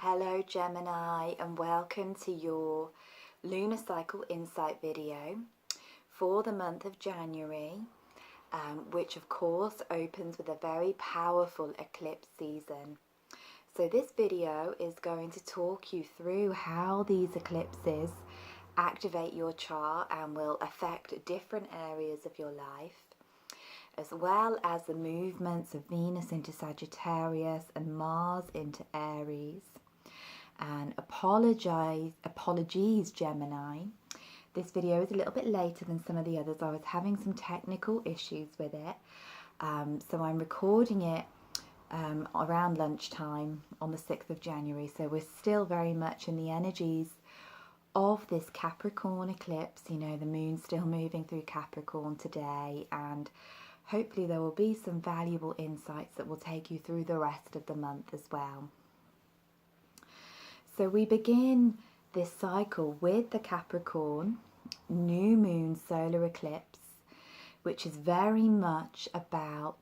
Hello Gemini, and welcome to your lunar cycle insight video for the month of January, which of course opens with a very powerful eclipse season. So this video is going to talk you through how these eclipses activate your chart and will affect different areas of your life, as well as the movements of Venus into Sagittarius and Mars into Aries. And apologies Gemini, this video is a little bit later than some of the others. I was having some technical issues with it, so I'm recording it around lunchtime on the 6th of January, so we're still very much in the energies of this Capricorn eclipse. You know, the moon's still moving through Capricorn today, and hopefully there will be some valuable insights that will take you through the rest of the month as well. So we begin this cycle with the Capricorn new moon solar eclipse, which is very much about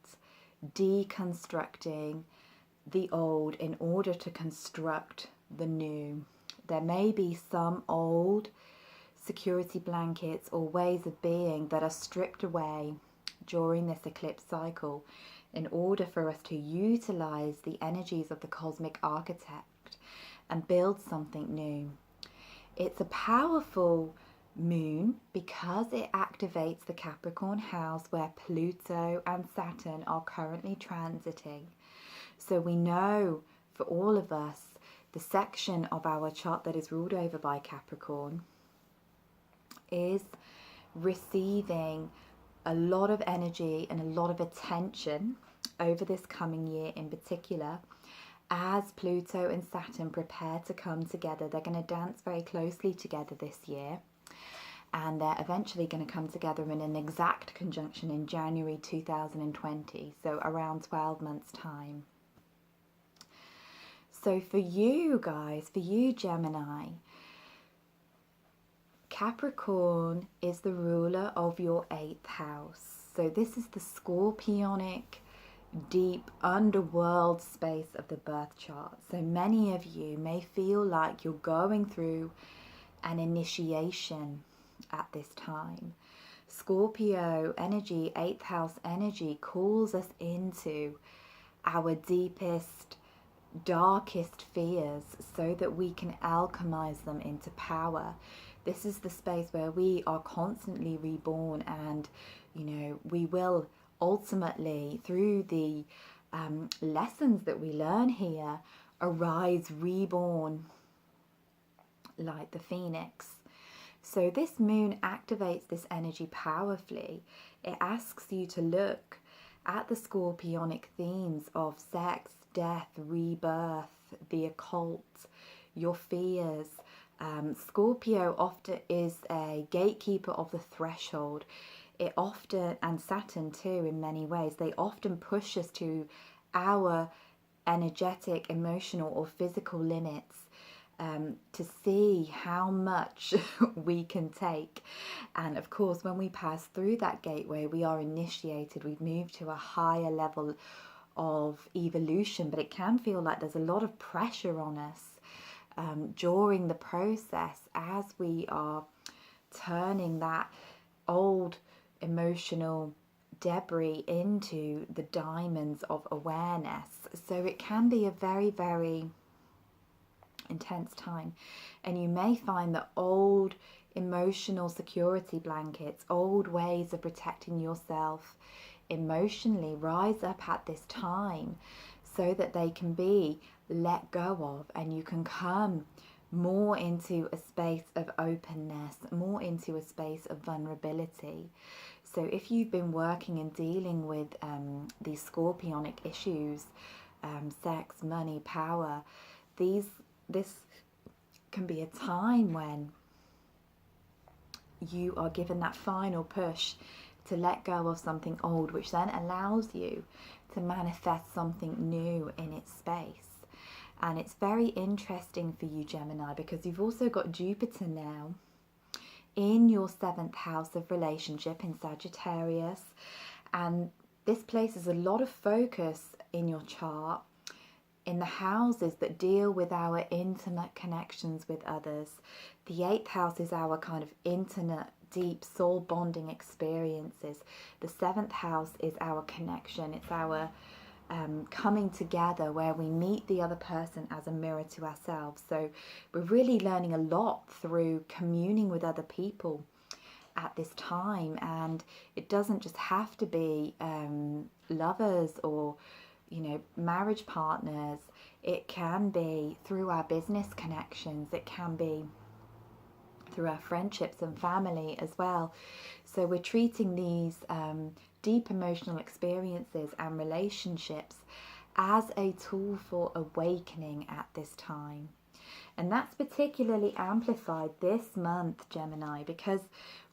deconstructing the old in order to construct the new. There may be some old security blankets or ways of being that are stripped away during this eclipse cycle in order for us to utilize the energies of the cosmic architect and build something new. It's a powerful moon because it activates the Capricorn house where Pluto and Saturn are currently transiting. So we know for all of us, the section of our chart that is ruled over by Capricorn is receiving a lot of energy and a lot of attention over this coming year in particular. As Pluto and Saturn prepare to come together, they're going to dance very closely together this year, and they're eventually going to come together in an exact conjunction in January 2020, so around 12 months time. So for you guys, for you Gemini, Capricorn is the ruler of your 8th house. So this is the scorpionic, deep underworld space of the birth chart. So many of you may feel like you're going through an initiation at this time. Scorpio energy, 8th house energy, calls us into our deepest, darkest fears so that we can alchemize them into power. This is the space where we are constantly reborn, and you know, we will ultimately, through the lessons that we learn here, arise reborn like the phoenix. So this moon activates this energy powerfully. It asks you to look at the scorpionic themes of sex, death, rebirth, the occult, your fears. Scorpio often is a gatekeeper of the threshold. It often, and Saturn too in many ways, they often push us to our energetic, emotional or physical limits to see how much we can take. And of course, when we pass through that gateway, we are initiated, we've moved to a higher level of evolution, but it can feel like there's a lot of pressure on us during the process as we are turning that old emotional debris into the diamonds of awareness. So it can be a very, very intense time, and you may find that old emotional security blankets, old ways of protecting yourself emotionally rise up at this time so that they can be let go of, and you can come more into a space of openness, more into a space of vulnerability. So if you've been working and dealing with these scorpionic issues, sex, money, power, this can be a time when you are given that final push to let go of something old, which then allows you to manifest something new in its space. And it's very interesting for you, Gemini, because you've also got Jupiter now in your 7th house of relationship in Sagittarius, and this places a lot of focus in your chart in the houses that deal with our intimate connections with others. The 8th house is our kind of intimate, deep soul bonding experiences. The 7th house is our connection. It's our coming together, where we meet the other person as a mirror to ourselves. So we're really learning a lot through communing with other people at this time, and it doesn't just have to be lovers or, you know, marriage partners. It can be through our business connections. It can be through our friendships and family as well. So we're treating these deep emotional experiences and relationships as a tool for awakening at this time. And that's particularly amplified this month, Gemini, because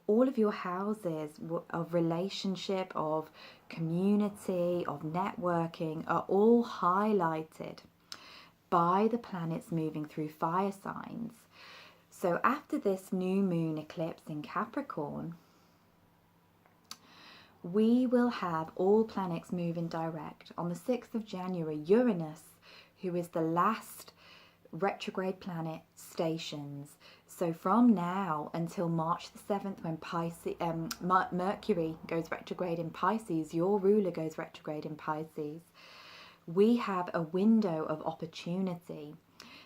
all of your houses of relationship, of community, of networking are all highlighted by the planets moving through fire signs. So after this new moon eclipse in Capricorn, we will have all planets moving direct. On the 6th of January, Uranus, who is the last retrograde planet, stations. So from now until March the 7th, when Mercury goes retrograde in Pisces, your ruler goes retrograde in Pisces, we have a window of opportunity.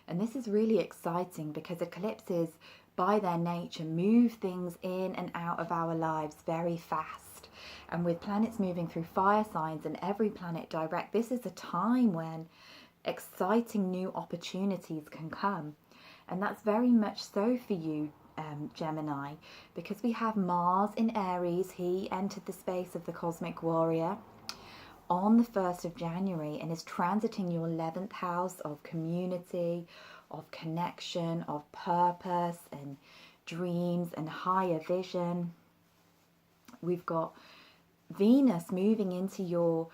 And this is really exciting because eclipses, by their nature, move things in and out of our lives very fast. And with planets moving through fire signs and every planet direct, this is a time when exciting new opportunities can come. And that's very much so for you, Gemini, because we have Mars in Aries. He entered the space of the cosmic warrior on the 1st of January and is transiting your 11th house of community, of connection, of purpose and dreams and higher vision. We've got Venus moving into your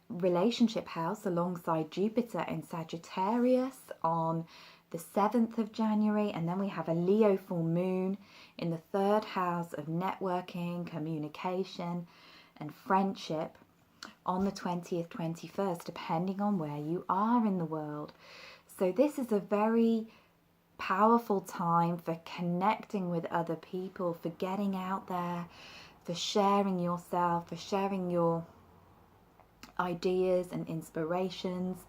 relationship house alongside Jupiter in Sagittarius on the 7th of January, and then we have a Leo full moon in the 3rd house of networking, communication and friendship on the 20th, 21st, depending on where you are in the world. So this is a very powerful time for connecting with other people, for getting out there, for sharing yourself, for sharing your ideas and inspirations.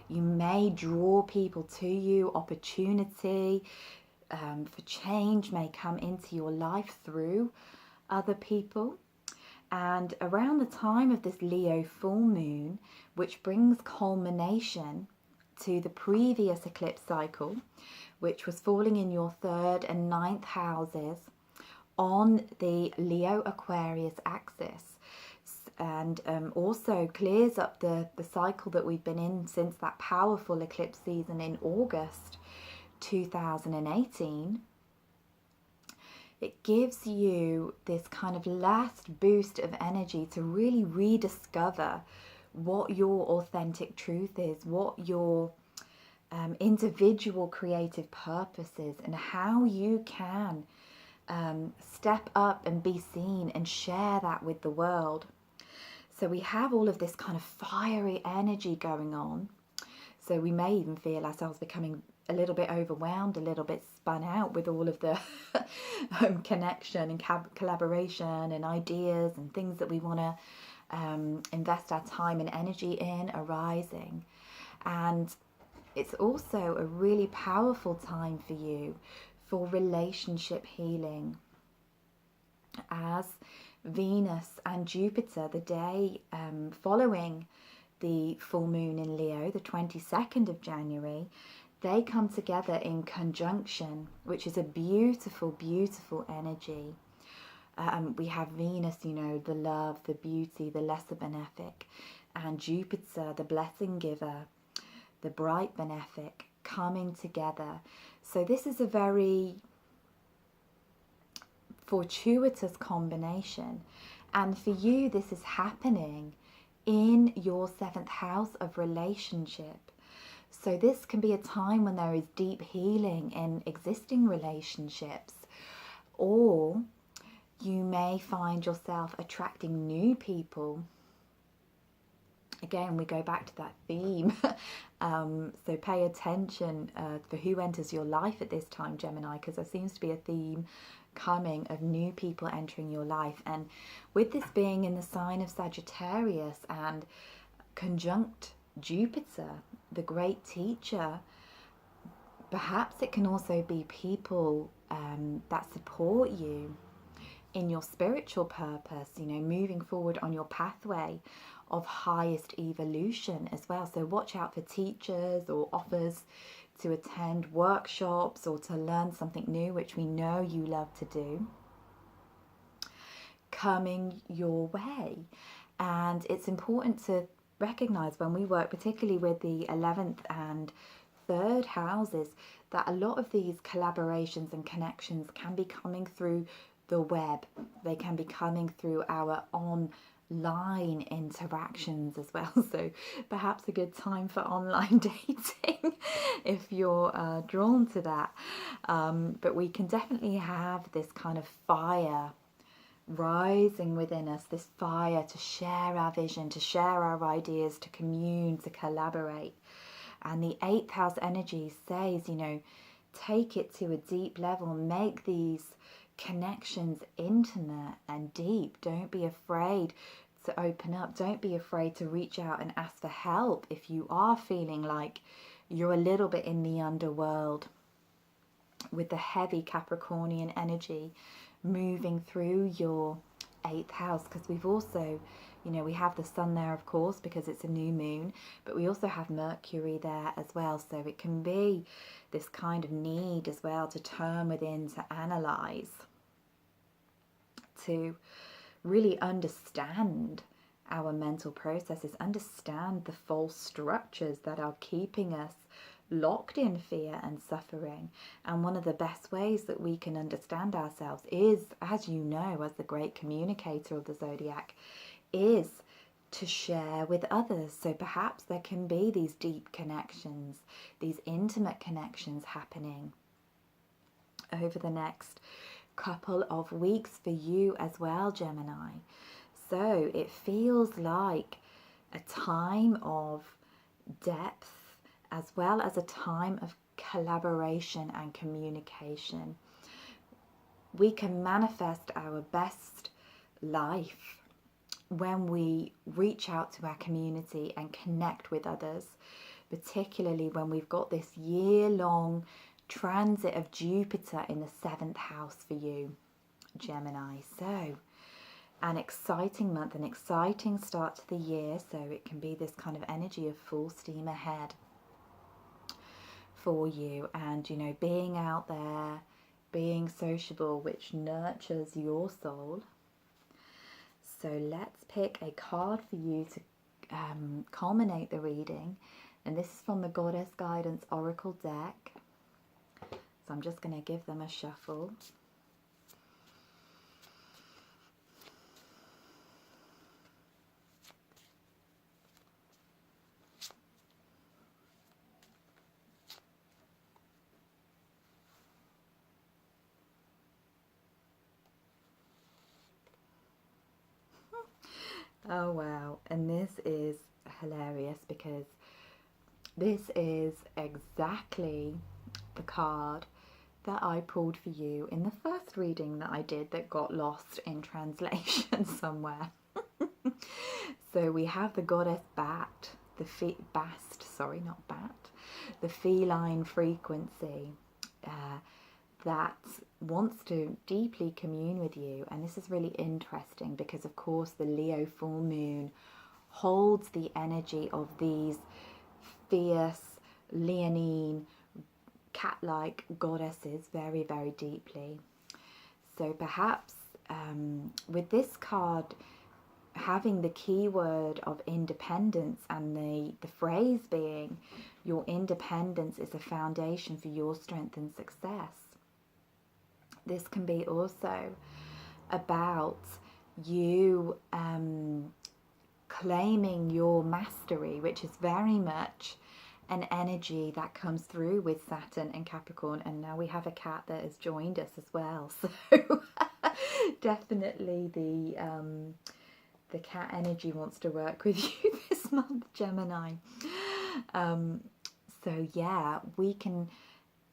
You may draw people to you. Opportunity for change may come into your life through other people. And around the time of this Leo full moon, which brings culmination to the previous eclipse cycle, which was falling in your 3rd and 9th houses on the Leo Aquarius axis, and also clears up the cycle that we've been in since that powerful eclipse season in August 2018. It gives you this kind of last boost of energy to really rediscover what your authentic truth is, what your individual creative purpose is, and how you can step up and be seen and share that with the world. So we have all of this kind of fiery energy going on. So we may even feel ourselves becoming a little bit overwhelmed, a little bit spun out with all of the connection and collaboration and ideas and things that we want to invest our time and energy in arising. And it's also a really powerful time for you for relationship healing, as Venus and Jupiter, the day following the full moon in Leo, the 22nd of January, they come together in conjunction, which is a beautiful, beautiful energy. We have Venus, you know, the love, the beauty, the lesser benefic, and Jupiter, the blessing giver, the bright benefic, coming together. So this is a very fortuitous combination. And for you, this is happening in your 7th house of relationship. So this can be a time when there is deep healing in existing relationships, or you may find yourself attracting new people Again, we go back to that theme. So pay attention for who enters your life at this time, Gemini, because there seems to be a theme coming of new people entering your life. And with this being in the sign of Sagittarius and conjunct Jupiter, the great teacher, perhaps it can also be people that support you in your spiritual purpose, you know, moving forward on your pathway of highest evolution as well. So watch out for teachers or offers to attend workshops or to learn something new, which we know you love to do, coming your way. And it's important to recognize when we work, particularly with the 11th and 3rd houses, that a lot of these collaborations and connections can be coming through the web. They can be coming through our online interactions as well. So perhaps a good time for online dating if you're drawn to that. But we can definitely have this kind of fire rising within us, this fire to share our vision, to share our ideas, to commune, to collaborate. And the 8th house energy says, you know, take it to a deep level, make these connections intimate and deep. Don't be afraid to open up. Don't be afraid to reach out and ask for help if you are feeling like you're a little bit in the underworld with the heavy Capricornian energy moving through your 8th house. Because we've also, you know, we have the sun there, of course, because it's a new moon, but we also have Mercury there as well. So it can be this kind of need as well to turn within, to analyze, to really understand our mental processes, understand the false structures that are keeping us locked in fear and suffering. And one of the best ways that we can understand ourselves is, as you know, as the great communicator of the zodiac, is to share with others. So perhaps there can be these deep connections, these intimate connections happening over the next couple of weeks for you as well, Gemini. So it feels like a time of depth as well as a time of collaboration and communication. We can manifest our best life when we reach out to our community and connect with others, particularly when we've got this year-long transit of Jupiter in the 7th house for you, Gemini. So an exciting month, an exciting start to the year. So it can be this kind of energy of full steam ahead for you, and you know, being out there, being sociable, which nurtures your soul. So let's pick a card for you to culminate the reading, and this is from the Goddess Guidance Oracle deck. So I'm just going to give them a shuffle. Oh wow, and this is hilarious because this is exactly the card that I pulled for you in the first reading that I did that got lost in translation somewhere. So we have the goddess Bat, the the feline frequency that wants to deeply commune with you. And this is really interesting because, of course, the Leo full moon holds the energy of these fierce, leonine, cat-like goddesses very, very deeply. So perhaps with this card having the keyword of independence and the phrase being your independence is a foundation for your strength and success, this can be also about you claiming your mastery, which is very much an energy that comes through with Saturn and Capricorn. And now we have a cat that has joined us as well. So definitely the cat energy wants to work with you this month, Gemini. So yeah, we can,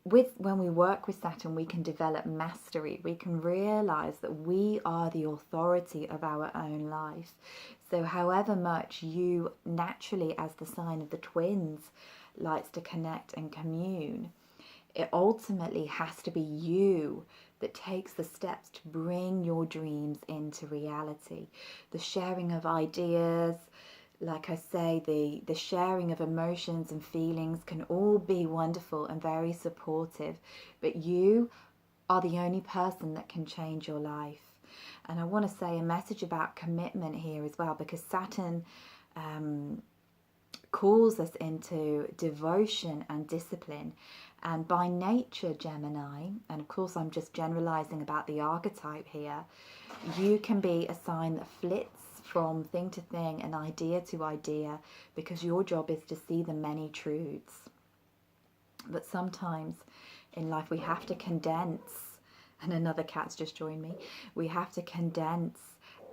when we work with Saturn, we can develop mastery. We can realize that we are the authority of our own life. So however much you naturally, as the sign of the twins, likes to connect and commune, it ultimately has to be you that takes the steps to bring your dreams into reality. The sharing of ideas, like I say, the sharing of emotions and feelings can all be wonderful and very supportive, but you are the only person that can change your life. And I want to say a message about commitment here as well, because Saturn calls us into devotion and discipline. And by nature, Gemini, and of course I'm just generalizing about the archetype here, you can be a sign that flits from thing to thing and idea to idea, because your job is to see the many truths. But sometimes in life we have to condense, and another cat's just joined me, we have to condense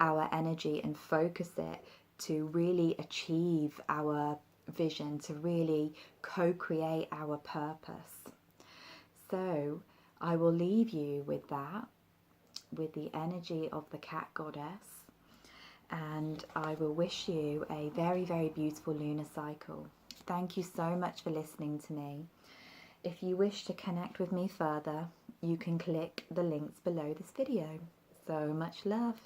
our energy and focus it to really achieve our vision, to really co-create our purpose. So I will leave you with that, with the energy of the cat goddess, and I will wish you a very, very beautiful lunar cycle. Thank you so much for listening to me. If you wish to connect with me further, you can click the links below this video. So much love.